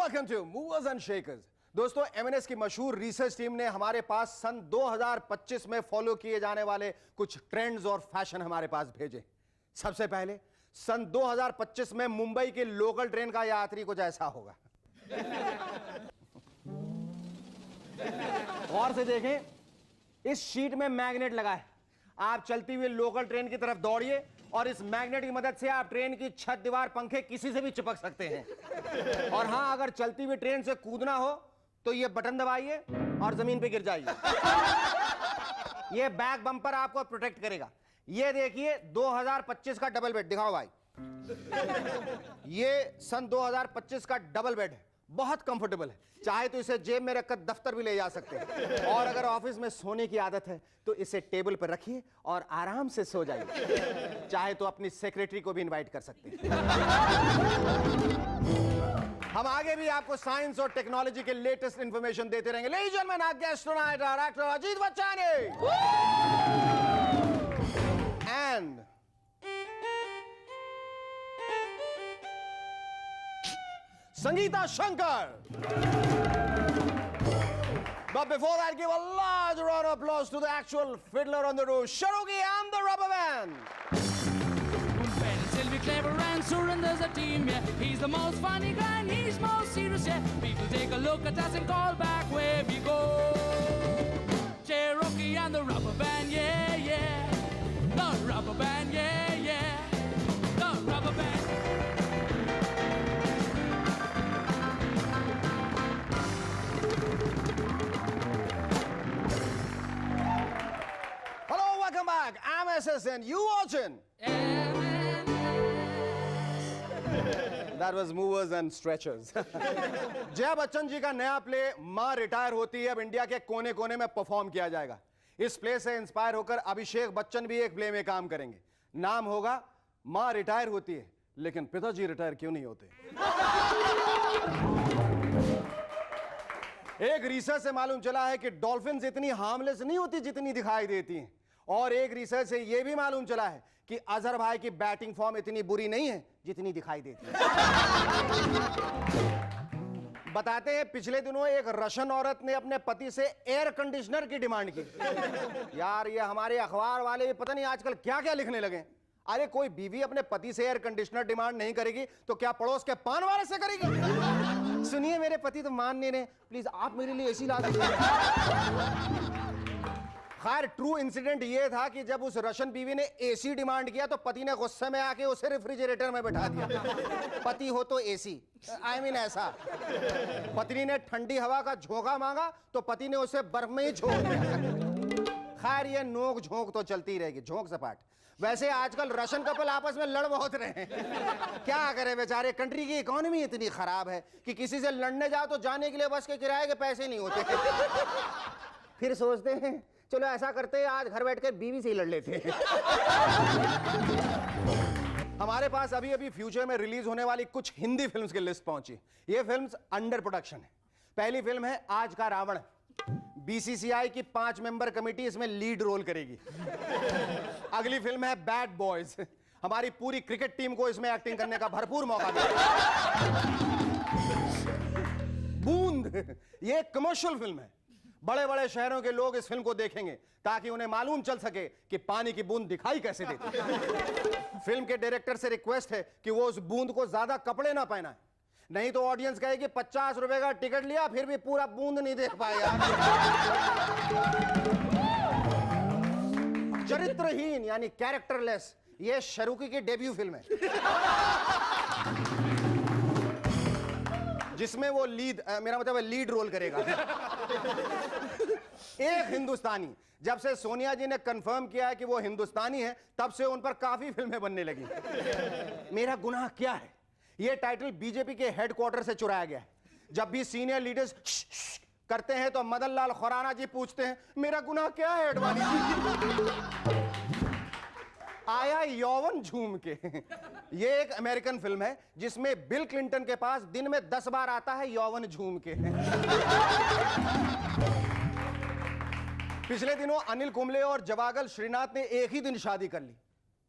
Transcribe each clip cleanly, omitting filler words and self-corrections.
Welcome to movers and shakers. दोस्तों, MNS की मशहूर रिसर्च टीम ने हमारे पास सन 2025 में फॉलो किए जाने वाले कुछ ट्रेंड्स और फैशन हमारे पास भेजे। सबसे पहले सन 2025 में मुंबई की लोकल ट्रेन का यात्री कुछ ऐसा होगा। गौर से देखें, इस शीट में मैग्नेट लगा है। आप चलती हुई लोकल ट्रेन की तरफ दौड़िए और इस मैग्नेट की मदद से आप ट्रेन की छत, दीवार, पंखे किसी से भी चिपक सकते हैं। और हां, अगर चलती हुई ट्रेन से कूदना हो तो ये बटन दबाइए और जमीन पे गिर जाइए। ये बैक बम्पर आपको प्रोटेक्ट करेगा। ये देखिए 2025 का डबल बेड दिखाओ भाई। ये सन 2025 का डबल बेड है, बहुत कंफर्टेबल है। चाहे तो इसे जेब में रखकर दफ्तर भी ले जा सकते हैं। और अगर ऑफिस में सोने की आदत है तो इसे टेबल पर रखिए और आराम से सो जाइए। चाहे तो अपनी सेक्रेटरी को भी इनवाइट कर सकते हैं। हम आगे भी आपको साइंस और टेक्नोलॉजी के लेटेस्ट इंफॉर्मेशन देते रहेंगे। Ladies and gentlemen, our guest tonight are actor Ajit Bachchan and Sangeeta Shankar. But before that, give a large round of applause to the actual fiddler on the roof, Sharuki and the Rubber Band. Sylvie clever and Surinder's a team, yeah. He's the most funny guy and he's most serious, yeah. People take a look at us and call back where we go. Cherokee and the Rubber Band, yeah, yeah. The Rubber Band, yeah, yeah. The Rubber Band. Hello, welcome back. I'm SS and you watching. That was movers and stretchers. Jaya Bachchan ji का नया play मां retire होती है अब India के कोने कोने में परफॉर्म किया जाएगा। इस प्ले से इंस्पायर होकर अभिषेक बच्चन भी एक प्ले में काम करेंगे। नाम होगा मां रिटायर होती है लेकिन पिताजी रिटायर क्यों नहीं होते। एक रिसर्च से मालूम चला है कि डॉल्फिन्स इतनी हार्मलेस नहीं होती जितनी दिखाई देती हैं। और एक रिसर्च से यह भी मालूम चला है कि अजहर भाई की बैटिंग फॉर्म इतनी बुरी नहीं है जितनी दिखाई देती है। बताते हैं, पिछले दिनों एक रशियन औरत ने अपने पति से एयर कंडीशनर की डिमांड की। यार, ये हमारे अखबार वाले भी पता नहीं आजकल क्या क्या लिखने लगे। अरे, कोई बीवी अपने पति से एयर कंडीशनर डिमांड नहीं करेगी तो क्या पड़ोस के पान वाले से करेगी। सुनिए, मेरे पति तो मान नहीं रहे, प्लीज आप मेरे लिए एसी ला दीजिए। खैर, ट्रू इंसिडेंट ये था कि जब उस रशियन बीवी ने एसी डिमांड किया तो पति ने गुस्से में आके उसे रेफ्रिजरेटर में बैठा दिया। पति हो तो एसी, आई मीन ऐसा। पत्नी ने ठंडी हवा का झोंका मांगा तो पति ने उसे बर्फ में ही झोंक दिया। खैर, ये नोक झोंक तो चलती ही रहेगी, झोंक सपाट। वैसे आजकल रशियन कपल आपस में लड़ बहुत रहे हैं। क्या करें बेचारे, कंट्री की इकोनॉमी इतनी खराब है कि किसी से लड़ने जाओ तो जाने के लिए बस के किराए के पैसे नहीं होते। फिर सोचते हैं चलो ऐसा करते हैं, आज घर बैठकर बीवी से ही लड़ लेते हैं। हमारे पास अभी अभी फ्यूचर में रिलीज होने वाली कुछ हिंदी फिल्म्स की लिस्ट पहुंची। ये फिल्म्स अंडर प्रोडक्शन है। पहली फिल्म है आज का रावण। बीसीसीआई की 5 मेंबर कमेटी इसमें लीड रोल करेगी। अगली फिल्म है बैड बॉयज। हमारी पूरी क्रिकेट टीम को इसमें एक्टिंग करने का भरपूर मौका मिलेगा। बूंद, ये एक कमर्शियल फिल्म है। बड़े बड़े शहरों के लोग इस फिल्म को देखेंगे ताकि उन्हें मालूम चल सके कि पानी की बूंद दिखाई कैसे देती है। फिल्म के डायरेक्टर से रिक्वेस्ट है कि वो उस बूंद को ज्यादा कपड़े ना पहनाए, नहीं तो ऑडियंस कहेगी 50 रुपए का टिकट लिया फिर भी पूरा बूंद नहीं देख पाया। चरित्रहीन यानी कैरेक्टरलेस, ये शाहरुखी की डेब्यू फिल्म है जिसमें वो मेरा मतलब लीड रोल करेगा। एक हिंदुस्तानी। जब से सोनिया जी ने कंफर्म किया है कि वो हिंदुस्तानी है तब से उन पर काफी फिल्में बनने लगी। मेरा गुनाह क्या है, ये टाइटल बीजेपी के हेडक्वार्टर से चुराया गया है। जब भी सीनियर लीडर्स करते हैं तो मदन लाल खुराना जी पूछते हैं मेरा गुनाह क्या है एडवाणी जी। आया यौवन झूम के। ये एक अमेरिकन फिल्म है जिसमें बिल क्लिंटन के पास दिन में 10 बार आता है यौवन झूम के। पिछले दिनों अनिल कुंबले और जवागल श्रीनाथ ने एक ही दिन शादी कर ली,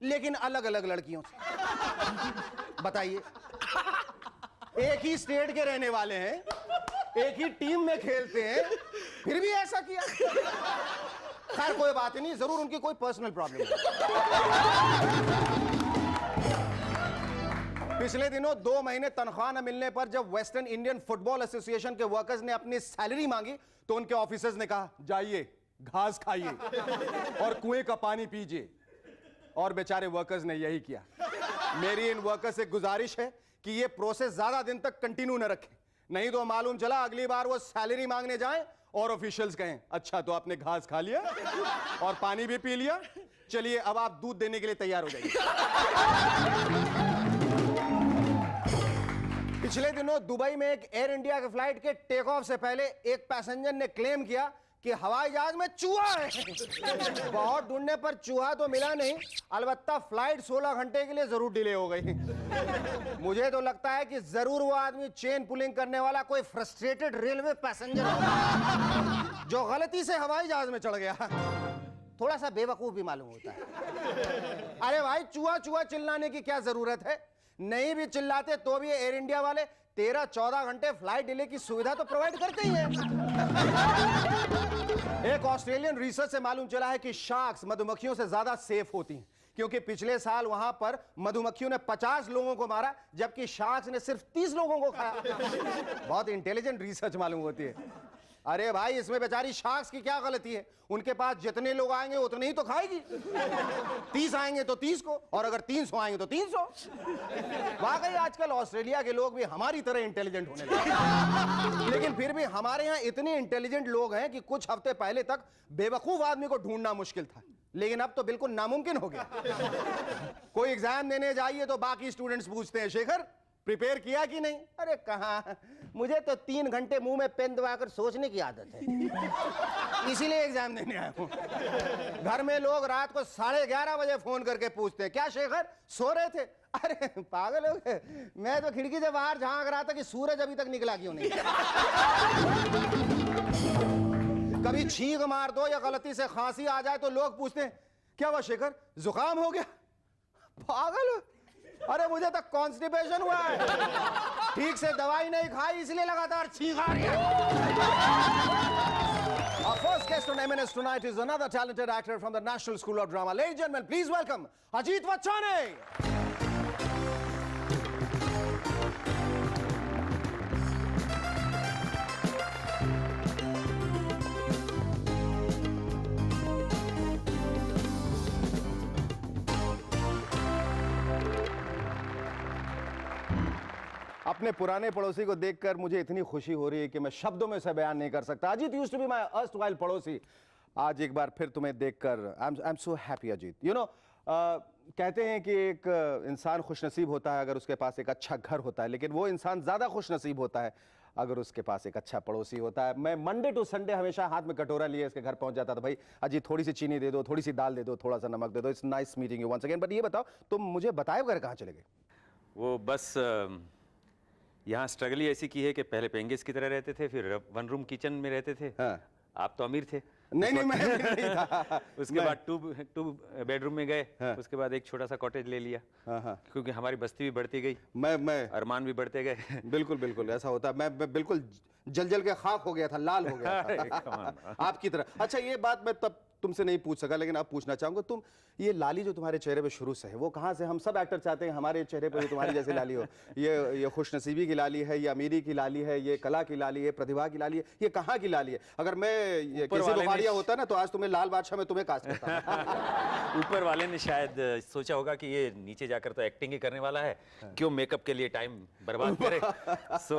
लेकिन अलग अलग लड़कियों से। बताइए, एक ही स्टेट के रहने वाले हैं, एक ही टीम में खेलते हैं, फिर भी ऐसा किया। खैर कोई बात नहीं, जरूर उनकी कोई पर्सनल प्रॉब्लम है। पिछले दिनों 2 महीने तनख्वाह न मिलने पर जब वेस्टर्न इंडियन फुटबॉल एसोसिएशन के वर्कर्स ने अपनी सैलरी मांगी तो उनके ऑफिसर्स ने कहा जाइए घास खाइए और कुएं का पानी पीजिए, और बेचारे वर्कर्स ने यही किया। मेरी इन वर्कर्स से गुजारिश है कि ये प्रोसेस ज्यादा दिन तक कंटिन्यू न रखें, नहीं तो मालूम चला अगली बार वो सैलरी मांगने जाएं और ऑफिशियल्स कहें अच्छा तो आपने घास खा लिया और पानी भी पी लिया, चलिए अब आप दूध देने के लिए तैयार हो जाइए। पिछले दिनों दुबई में एक एयर इंडिया के फ्लाइट के टेक ऑफ से पहले एक पैसेंजर ने क्लेम किया कि हवाई जहाज में चूहा है। बहुत ढूंढने पर चूहा तो मिला नहीं, अलबत्ता फ्लाइट 16 घंटे के लिए जरूर डिले हो गई। मुझे तो लगता है कि जरूर वो आदमी चेन पुलिंग करने वाला कोई फ्रस्ट्रेटेड रेलवे पैसेंजर होगा जो गलती से हवाई जहाज में चढ़ गया। थोड़ा सा बेवकूफ भी मालूम होता है। अरे भाई चूहा चूहा चिल्लाने की क्या जरूरत है, नहीं भी चिल्लाते तो भी एयर इंडिया वाले 13-14 घंटे फ्लाइट डिले की सुविधा तो प्रोवाइड करते ही हैं। एक ऑस्ट्रेलियन रिसर्च से मालूम चला है कि शार्क्स मधुमक्खियों से ज्यादा सेफ होती हैं, क्योंकि पिछले साल वहां पर मधुमक्खियों ने 50 लोगों को मारा जबकि शार्क्स ने सिर्फ 30 लोगों को खाया। बहुत इंटेलिजेंट रिसर्च मालूम होती है। अरे भाई इसमें बेचारी शार्क्स की क्या गलती है, उनके पास जितने लोग आएंगे उतने ही तो खाएगी। 30 आएंगे तो 30 को, और अगर 300 आएंगे तो 300। वाकई आजकल ऑस्ट्रेलिया के लोग भी हमारी तरह इंटेलिजेंट होने लगे, लेकिन फिर भी हमारे यहाँ इतने इंटेलिजेंट लोग हैं कि कुछ हफ्ते पहले तक बेवकूफ आदमी को ढूंढना मुश्किल था, लेकिन अब तो बिल्कुल नामुमकिन हो गया। कोई एग्जाम देने जाइए तो बाकी स्टूडेंट्स पूछते हैं शेखर प्रिपेयर किया कि नहीं। अरे कहाँ, मुझे तो 3 घंटे मुंह में पेन दबाकर सोचने की आदत है, इसीलिए एग्जाम देने आया हूं। घर में लोग रात को 11:30 बजे फोन करके पूछते हैं क्या शेखर सो रहे थे। अरे पागल हो गए, मैं तो खिड़की से बाहर झांक रहा था कि सूरज अभी तक निकला क्यों नहीं। कभी छींक मार दो या गलती से खांसी आ जाए तो लोग पूछते हैं क्या हुआ शेखर जुकाम हो गया। पागल हो, अरे मुझे तो कॉन्स्टिपेशन हुआ है, ठीक से दवाई नहीं खाई इसलिए लगातार छींक आ रही है। Our first guest on M&S tonight is another talented actor from the National School of Drama. Ladies and gentlemen, please welcome Ajit Vachchane. अपने पुराने पड़ोसी को देखकर मुझे इतनी खुशी हो रही है कि मैं शब्दों में से बयान नहीं कर सकता। Ajit used to be my erstwhile पड़ोसी, आज एक बार फिर तुम्हें देखकर I am so happy Ajit. You know कहते हैं कि एक इंसान खुशनसीब होता है अगर उसके पास एक अच्छा घर होता है, लेकिन वो इंसान ज्यादा खुशनसीब होता है अगर उसके पास एक अच्छा पड़ोसी होता है। मैं मंडे टू संडे हमेशा हाथ में कटोरा लिए इसके घर पहुंच जाता था, भाई अजीत थोड़ी सी चीनी दे दो, थोड़ी सी दाल दे दो, थोड़ा सा नमक दे दो। It's nice meeting you once again. But ये बताओ तुम मुझे बताए बगैर कहाँ चले गए? वो बस यहाँ स्ट्रगल ही ऐसी की है कि पहले पेंगेस की तरह रहते थे, फिर 1 रूम किचन में रहते थे। हाँ। आप तो अमीर थे। नहीं मैं नहीं था। उसके बाद 2 बेडरूम में गए। हाँ। उसके बाद एक छोटा सा कॉटेज ले लिया। हाँ। क्योंकि हमारी बस्ती भी बढ़ती गई, मैं अरमान भी बढ़ते गए। बिल्कुल ऐसा होता है। मैं बिल्कुल जल के खाक हो गया था, लाल हो गया था आपकी तरह। अच्छा ये बात मैं तब तुमसे नहीं पूछ सका, लेकिन अब पूछना चाहूंगा, तुम ये लाली जो तुम्हारे चेहरे पे शुरू से है वो कहाँ से? हम सब एक्टर चाहते हैं हमारे चेहरे पे भी तुम्हारी जैसी लाली हो। ये खुशनसीबी की लाली है, ये अमीरी की लाली है, ये कला की लाली है, प्रतिभा की लाली है, ये कहाँ की लाली है? अगर मैं ये किसी बुखारिया होता ना तो आज तुम्हें लाल बादशाह में तुम्हें कास्ट करता। ऊपर वाले ने शायद सोचा होगा कि ये नीचे जाकर तो एक्टिंग ही करने वाला है, क्यों मेकअप के लिए टाइम बर्बाद करे। सो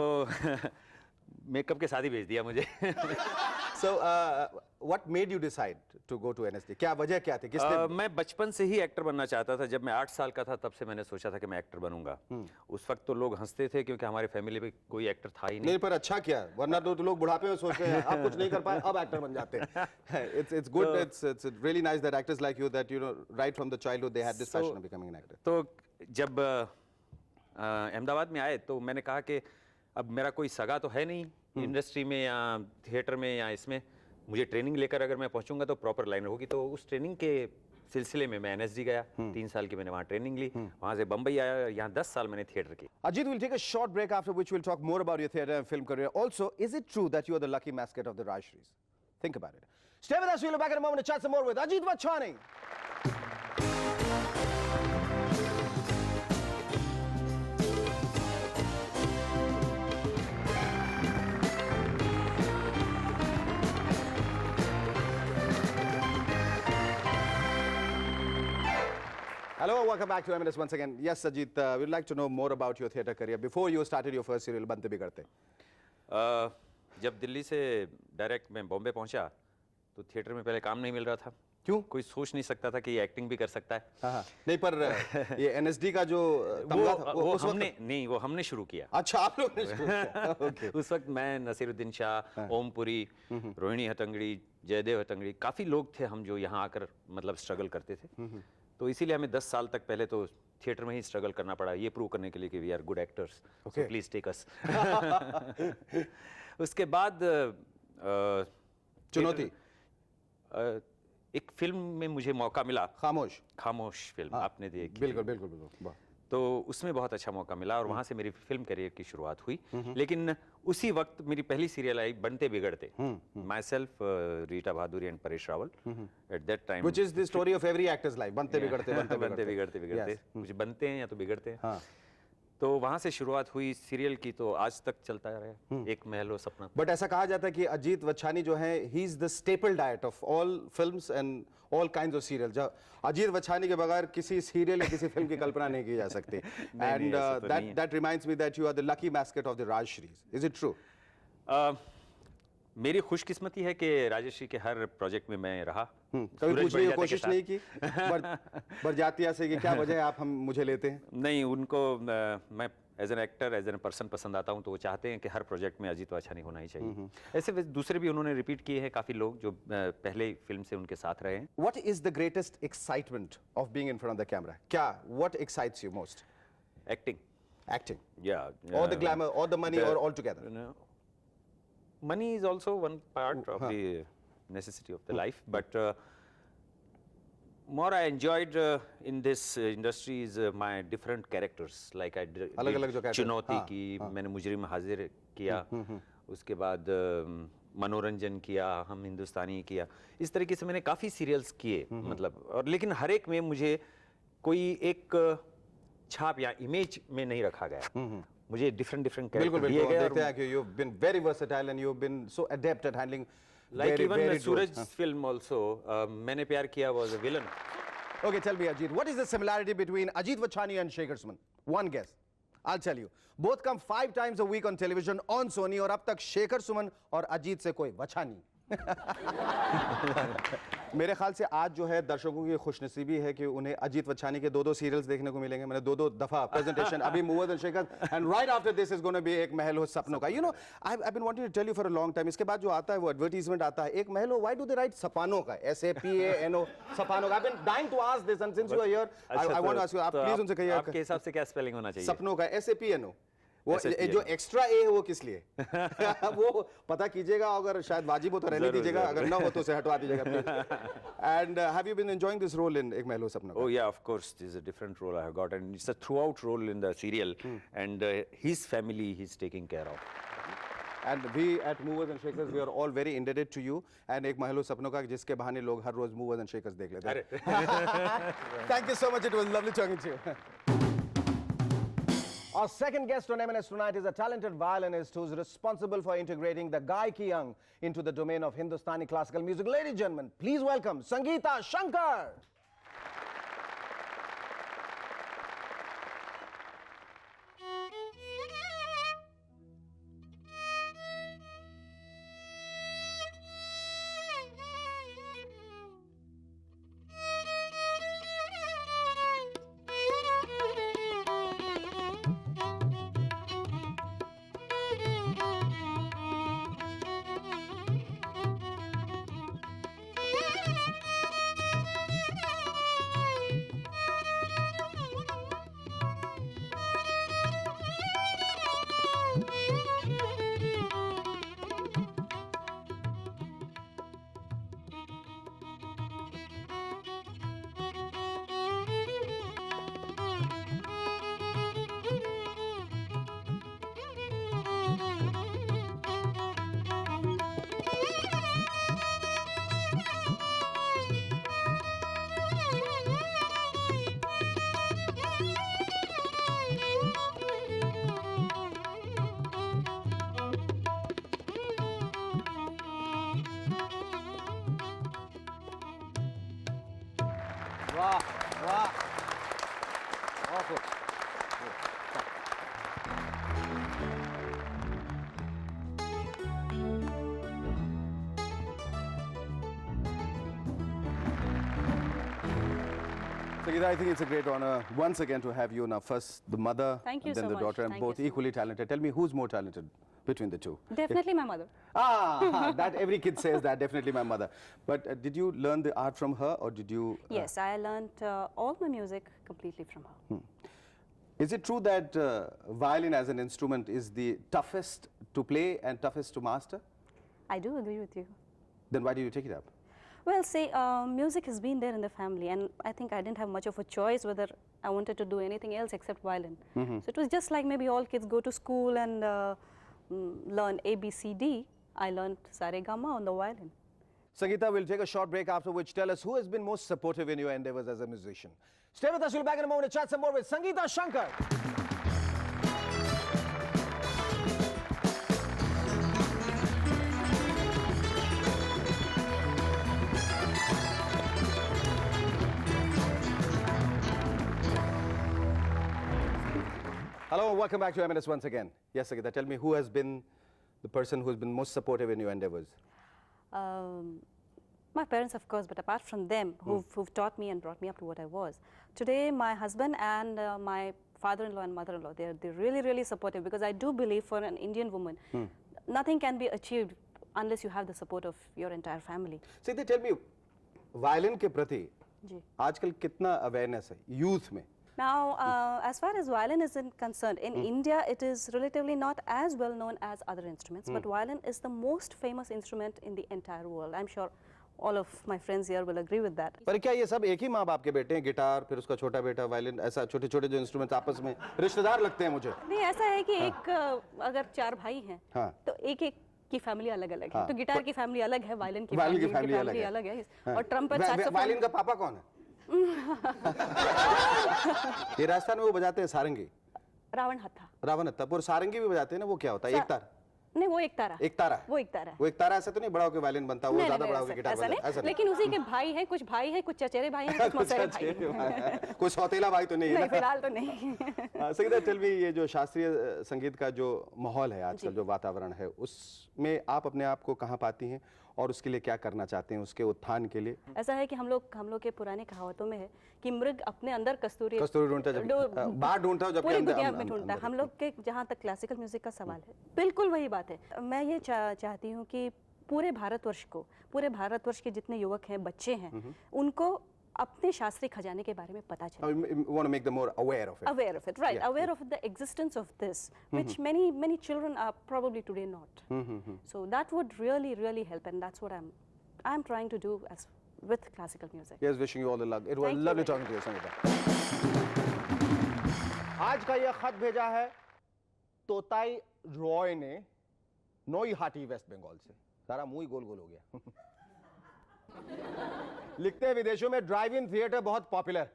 मेकअप के साथ ही भेज दिया मुझे। So what made you decide to go to NSD? क्या वजह क्या थी? किसने? मैं बचपन से ही एक्टर बनना चाहता था। जब मैं 8 साल का था तब से मैंने सोचा था कि मैं एक्टर बनूंगा। उस वक्त तो लोग हंसते थे क्योंकि हमारे फैमिली में कोई एक्टर था ही नहीं। पर अच्छा किया, वरना तो लोग बुढ़ापे में सोचते हैं अब कुछ नहीं कर पाए अब एक्टर बन जाते हैं। It's good, it's really nice that actors like you that you know right from the childhood they had this passion of becoming an actor. तो जब अहमदाबाद में आए तो मैंने कहा कि अब मेरा कोई सगा तो है नहीं इंडस्ट्री में या थिएटर में या इसमें, मुझे ट्रेनिंग लेकर अगर मैं पहुंचूंगा तो प्रॉपर लाइन होगी। तो उस ट्रेनिंग के सिलसिले में मैं NSD गया, 3 साल की मैंने वहाँ ट्रेनिंग ली, वहाँ से बम्बई आया, यहाँ 10 साल मैंने थिएटर की। Ajit, we'll take a short break after which we'll talk more about your theatre and film career. Also, is it true that you are the lucky mascot of the Rajshris? Think about it. Stay with us. We'll be back in a moment to chat some more with Ajit Vachhani. Hello, welcome back to M&S once again. Yes, Ajit, we'd like to know more about your theatre career. Before you started your first serial, Bante Bigarte. जब दिल्ली से direct मैं बॉम्बे पहुंचा तो theatre में पहले काम नहीं मिल रहा था। क्यों? कोई सोच नहीं सकता था कि ये एक्टिंग भी कर सकता है। हाँ, नहीं, पर ये NSD का जो तमगा था, वो हमने शुरू किया। अच्छा, आप लोग ने शुरू किया। Okay. उस वक्त मैं, नसीरुद्दीन शाह, ओम पुरी, रोहिणी हटंगड़ी, जयदेव हटंगड़ी, काफी लोग थे हम जो यहाँ आकर मतलब स्ट्रगल करते थे। तो इसीलिए हमें 10 साल तक पहले तो थिएटर में ही स्ट्रगल करना पड़ा, ये प्रूव करने के लिए कि we are good actors, so please take us. उसके बाद चुनौती, एक फिल्म में मुझे मौका मिला, खामोश फिल्म आपने देखी? बिल्कुल बिल्कुल बिल्कुल। तो उसमें बहुत अच्छा मौका मिला और वहाँ से मेरी फिल्म करियर की शुरुआत हुई। लेकिन उसी वक्त मेरी पहली सीरियल आई बनते बिगड़ते, my self, Rita Bhaduri and Paresh Rawal, at that time, which is the story of every actors life, बनते बिगड़ते कुछ बनते हैं या तो बिगड़ते हैं। तो वहाँ से शुरुआत हुई सीरियल की, तो आज तक चलता रहा है, एक महल हो सपना। बट ऐसा कहा जाता है कि अजीत वच्छानी जो है, he is the staple diet of all films and all kinds of serial. Ajit Vachhani के बगैर किसी सीरियल या किसी फिल्म की कल्पना नहीं की जा सकती। And that reminds me that you are the lucky mascot of the Rajshris. Is it true? मेरी खुशकिस्मती है कि राजश्री के हर प्रोजेक्ट में मैं रहा। कभी पूछने की कोशिश नहीं की बरजातिया से कि क्या वजह है आप मुझे लेते हैं? नहीं, उनको मैं as an actor, as a person पसंद आता हूं, तो वो चाहते हैं कि हर प्रोजेक्ट में अजीत वच्छानी होना ही चाहिए। ऐसे दूसरे भी उन्होंने रिपीट किए हैं काफी लोग जो पहले फिल्म से उनके साथ रहे हैं। What is the greatest excitement of being in front of the camera? क्या, what excites you most? Acting, या, और द ग्लैमर और द मनी और all together? Money is also one part of the necessity of the life, but more I enjoyed in this industry is my different characters. Like I did चुनौती की, मैंने मुजरिम हाजिर किया, उसके बाद मनोरंजन किया, हम हिंदुस्तानी किया, इस तरीके से मैंने काफ़ी सीरियल्स किए, मतलब, और लेकिन हर एक में मुझे कोई एक छाप या इमेज में नहीं रखा गया। मुझे डिफरेंट कैरेक्टर दिए गए। देखते हैं कि you have been very versatile and you have been so adept at handling, like even Suraj film also, Maine Pyar Kiya was a villain. Okay, tell me, Ajit, what is the similarity between Ajit Vachhani and Shekhar Suman? One guess. I'll tell you. Both come 5 times a week on television on Sony, और अब तक शेखर सुमन और अजीत से कोई वछानी। मेरे ख्याल से आज जो है दर्शकों की खुशनसीबी है कि उन्हें अजीत वच्छानी के 2-2 सीरियल्स देखने को मिलेंगे। मैंने 2-2 दफा प्रेजेंटेशन, अभी movers and Shekhar, and right after this is gonna be Ek Mahal Ho Sapnon Ka. You know, I have been wanting to tell you for a long time. इसके बाद जो आता है वो एडवर्टाइजमेंट आता है, Ek Mahal Ho, why do they write Sapano Ka, SAPANO, Sapano Ka? I have been dying to ask this and since you are here I want to ask you, आप please उनसे कहिए आपके हिसाब से क्या स्पेलिंग होना चाहिए सपनों का? SAPANO। वो जो एक्स्ट्रा ए है वो किस लिए? वो पता कीजिएगा, अगर शायद वाजिब हो तो रहने दीजिएगा, अगर ना हो तो उसे हटवा दीजिएगा please. And have you been enjoying this role in Ek Mahal Ho Sapnon का? Oh yeah, of course, this is a different role I have got, and it's a throughout role in the serial, and his family he's taking care of. And we at Movers and Shakers, we are all very indebted to you, and एक महल हो सपनों का जिसके बहाने लोग हर रोज Movers and Shakers देख लेते हैं। Thank you so much, it was lovely talking to you. Our second guest on M&S tonight is a talented violinist who's responsible for integrating the Gaiki-Yang into the domain of Hindustani classical music. Ladies and gentlemen, please welcome Sangeeta Shankar. वाह वाह बहुत खूब। Sangeeta, I think it's a great honor once again to have you now. First the mother, Thank you and then so the much. daughter, and Thank you both so much. equally talented. Tell me who's more talented between the two? Definitely my mother. That every kid says that, definitely my mother. But did you learn the art from her, or did you? Yes, I learned all my music completely from her. Is it true that violin as an instrument is the toughest to play and toughest to master? I do agree with you. Then why did you take it up? Well, see, music has been there in the family, and I think I didn't have much of a choice whether I wanted to do anything else except violin. So it was just like maybe all kids go to school and learn A, B, C, D. I learned Sa Re Ga Ma on the violin. Sangeeta, we'll take a short break, after which tell us who has been most supportive in your endeavors as a musician. Stay with us, we'll be back in a moment to chat some more with Sangeeta Shankar. Hello, welcome back to M&S once again. Yes, Sangeeta, tell me who has been the person who has been most supportive in your endeavors? My parents, of course, but apart from them, who've taught me and brought me up to what I was. Today, my husband and my father-in-law and mother-in-law, they're really, really supportive, because I do believe for an Indian woman, nothing can be achieved unless you have the support of your entire family. Sangeeta, tell me, violin के प्रति जी. आजकल कितना awareness है youth में? Now, as far as violin is concerned, in India, it is relatively not as well known as other instruments, but violin is the most famous instrument in the entire world. I'm sure all of my friends here will agree with that. पर क्या ये सब एक ही माँ बाप के बेटे हैं? गिटार, फिर उसका छोटा बेटा वायलिन, ऐसा छोटे-छोटे जो इंस्ट्रूमेंट्स आपस में रिश्तेदार लगते हैं मुझे। नहीं, ऐसा है कि एक अगर 4 भाई हैं, हाँ. तो एक-एक की फैमिली अलग-अलग हाँ. है। तो गिटार की फैमिली अलग है, वायलिन की वायलिन की फैमिली फैमिली अलग है, हाँ. और ट्रम्पेट, सैक्सोफोन। वायलिन का पापा कौन है? ये राजस्थान में वो बजाते हैं सारंगी। रावण हत्था। रावण हत्था। और सारंगी भी बजाते हैं ना, वो क्या होता है? एक तार? नहीं, वो एक तारा। एक तारा? वो एक तारा है। वो एक तारा ऐसा तो नहीं बड़ा होकर वायलिन बनता, वो ज्यादा बड़ा होकर गिटार बजाता है? ऐसा नहीं। लेकिन उसी के भाई हैं, कुछ भाई हैं, कुछ चचेरे भाई हैं, कुछ मौसेरे भाई हैं। कोई सौतेला भाई तो नहीं है? नहीं, फिलहाल तो नहीं। संगीता, टेल मी, ये जो शास्त्रीय संगीत का जो माहौल है आजकल, जो वातावरण है, उसमें आप अपने आप को कहाँ पाती हैं और उसके लिए क्या करना चाहते हैं, उसके उत्थान के लिए? ऐसा है कि हम लोग के पुराने कहावतों में है कि मृग अपने अंदर कस्तूरी ढूंढता है, बाहर ढूंढता है, जबकि पूरी दुनिया में ढूंढता है। हम लोग के जहाँ तक क्लासिकल म्यूजिक का सवाल है, बिल्कुल वही बात है। मैं ये चाहती हूँ कि पूरे भारतवर्ष के जितने युवक हैं, बच्चे हैं, उनको अपने शास्त्रीय खजाने के बारे में पता चले। Want to make them more aware of it. Aware of it, right? Yeah. Aware of the existence of this, which many children are probably today not. So that would really help, and that's what I'm trying to do with classical music. Yes, wishing you all the luck. It was Thank you lovely very talking to you, Sangeeta. आज का यह खत भेजा है तोताई रॉय ने नोईहाटी waste Bengal से। सारा मुंह ही गोल गोल हो गया। लिखते हैं, विदेशों में ड्राइव इन थिएटर बहुत पॉपुलर।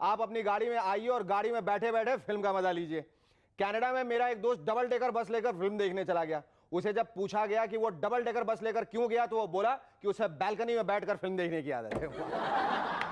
आप अपनी गाड़ी में आइए और गाड़ी में बैठे बैठे फिल्म का मजा लीजिए। कनाडा में मेरा एक दोस्त डबल डेकर बस लेकर फिल्म देखने चला गया। उसे जब पूछा गया कि वो डबल डेकर बस लेकर क्यों गया, तो वो बोला कि उसे बालकनी में बैठकर फिल्म देखने की आदत है।